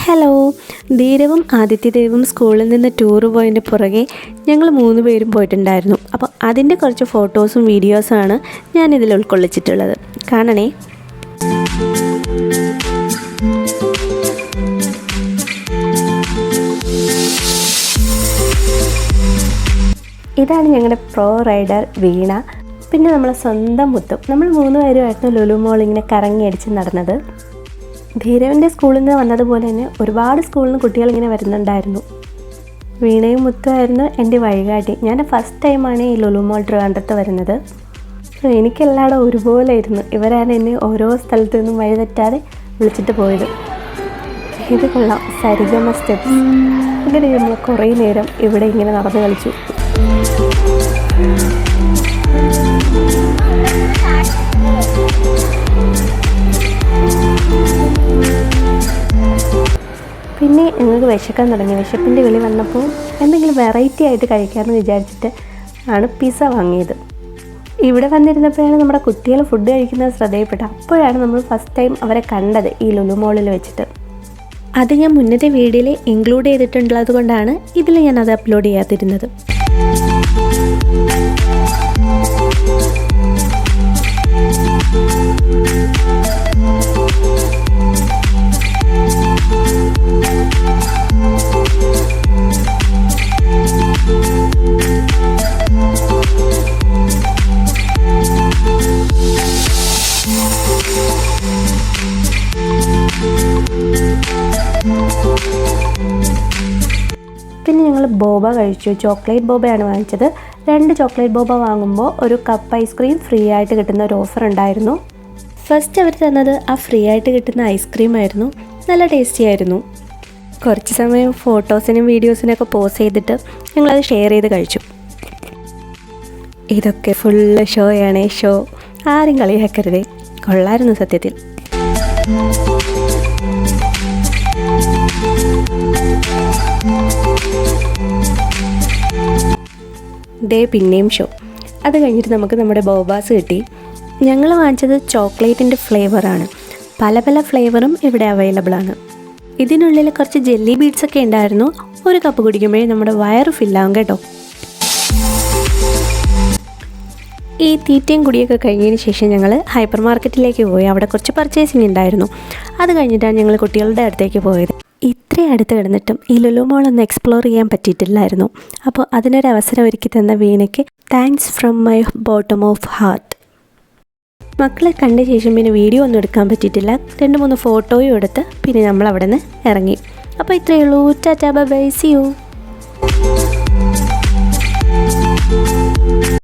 Hello, ധീരവും ആദിത്യദേവും സ്കൂളിൽ നിന്ന് tour പോയതിൻ്റെ പുറകെ ഞങ്ങൾ 3 പേരും പോയിട്ടുണ്ടായിരുന്നു. അപ്പോൾ അതിൻ്റെ കുറച്ച് ഫോട്ടോസും വീഡിയോസുമാണ് ഞാനിതിൽ ഉൾക്കൊള്ളിച്ചിട്ടുള്ളത്. കാണണേ. ഇതാണ് ഞങ്ങളുടെ പ്രോ റൈഡർ വീണ. പിന്നെ നമ്മളെ സ്വന്തം മുത്തും. നമ്മൾ 3 പേരുമായിരുന്നു ലുലു മോൾ ഇങ്ങനെ കറങ്ങി അടിച്ച് നടന്നത്. ധീരവിൻ്റെ സ്കൂളിൽ നിന്ന് വന്നതുപോലെ തന്നെ ഒരുപാട് സ്കൂളിൽ നിന്ന് കുട്ടികളിങ്ങനെ വരുന്നുണ്ടായിരുന്നു. വീണയും മുത്തുമായിരുന്നു എൻ്റെ വഴികാട്ടി. ഞാൻ ഫസ്റ്റ് ടൈമാണ് ഈ ലുലു മോൾ ട്രിവാൻഡ്രത്ത് വരുന്നത്. എനിക്കെല്ലായിടും ഒരുപോലെ ആയിരുന്നു. ഇവരാണ് എന്നെ ഓരോ സ്ഥലത്തു നിന്നും വഴി തെറ്റാതെ വിളിച്ചിട്ട് പോയത്. ഇത് കൊള്ളാം, സരിഗമ സ്റ്റെപ്സ്. അങ്ങനെ നമ്മൾ കുറേ നേരം ഇവിടെ ഇങ്ങനെ നടന്ന് കളിച്ചു. പിന്നെ ഞങ്ങൾക്ക് വിശക്കാൻ തുടങ്ങി. വിശപ്പിൻ്റെ വിളി വന്നപ്പോൾ എന്തെങ്കിലും വെറൈറ്റി ആയിട്ട് കഴിക്കാമെന്ന് വിചാരിച്ചിട്ട് ആണ് പിസ്സ വാങ്ങിയത്. ഇവിടെ വന്നിരുന്നപ്പോഴാണ് നമ്മുടെ കുട്ടികൾ ഫുഡ് കഴിക്കുന്നത് ശ്രദ്ധയിൽപ്പെട്ടത്. അപ്പോഴാണ് നമ്മൾ ഫസ്റ്റ് ടൈം അവരെ കണ്ടത് ഈ ലുലു മോളിൽ വെച്ചിട്ട്. അത് ഞാൻ മുന്നത്തെ വീഡിയോയിൽ ഇൻക്ലൂഡ് ചെയ്തിട്ടുള്ളത് കൊണ്ടാണ് ഇതിൽ ഞാനത് അപ്ലോഡ് ചെയ്യാതിരുന്നത്. പിന്നെ ഞങ്ങൾ ബോബ കഴിച്ചു. ചോക്ലേറ്റ് ബോബയാണ് വാങ്ങിച്ചത്. 2 ചോക്ലേറ്റ് ബോബ വാങ്ങുമ്പോൾ ഒരു കപ്പ് ഐസ്ക്രീം ഫ്രീ ആയിട്ട് കിട്ടുന്ന ഒരു ഓഫർ ഉണ്ടായിരുന്നു. ഫസ്റ്റ് അവർ തന്നത് ആ ഫ്രീ ആയിട്ട് കിട്ടുന്ന ഐസ്ക്രീം ആയിരുന്നു. നല്ല ടേസ്റ്റി ആയിരുന്നു. കുറച്ച് സമയം ഫോട്ടോസിനും വീഡിയോസിനൊക്കെ പോസ്റ്റ് ചെയ്തിട്ട് ഞങ്ങളത് ഷെയർ ചെയ്ത് കഴിച്ചു. ഇതൊക്കെ ഫുള്ള് ഷോയാണ്. ഷോ ആരും കളിയാക്കരുതേ. കൊള്ളായിരുന്നു സത്യത്തിൽ. ഡേ പിന്നെയും ഷോ. അത് കഴിഞ്ഞിട്ട് നമുക്ക് നമ്മുടെ ബോബാസ് കിട്ടി. ഞങ്ങൾ വാങ്ങിച്ചത് ചോക്ലേറ്റിൻ്റെ ഫ്ലേവറാണ്. പല പല ഫ്ലേവറും ഇവിടെ അവൈലബിൾ ആണ്. ഇതിനുള്ളിൽ കുറച്ച് ജെല്ലി ബീഡ്സൊക്കെ ഉണ്ടായിരുന്നു. ഒരു കപ്പ് കുടിക്കുമ്പോഴേ നമ്മുടെ വയറ് ഫില്ലാവും കേട്ടോ. ഈ തീറ്റയും കുടിയൊക്കെ കഴിഞ്ഞതിന് ശേഷം ഞങ്ങൾ ഹൈപ്പർ മാർക്കറ്റിലേക്ക് പോയി. അവിടെ കുറച്ച് പർച്ചേസിങ് ഉണ്ടായിരുന്നു. അത് കഴിഞ്ഞിട്ടാണ് ഞങ്ങൾ കുട്ടികളുടെ അടുത്തേക്ക് പോയത്. ഇത്രയും അടുത്ത് കിടന്നിട്ടും ഈ ലുലു മോൾ ഒന്ന് എക്സ്പ്ലോർ ചെയ്യാൻ പറ്റിയിട്ടില്ലായിരുന്നു. അപ്പോൾ അതിനൊരു അവസരം ഒരുക്കി തന്ന വീണയ്ക്ക് thanks from my bottom of heart. മക്കളെ കണ്ട ശേഷം പിന്നെ വീഡിയോ ഒന്നും എടുക്കാൻ പറ്റിയിട്ടില്ല. 2-3 ഫോട്ടോയും എടുത്ത് പിന്നെ നമ്മൾ അവിടെ നിന്ന് ഇറങ്ങി. അപ്പോൾ ഇത്രയേ ഉള്ളൂ. Tata bye bye, see U.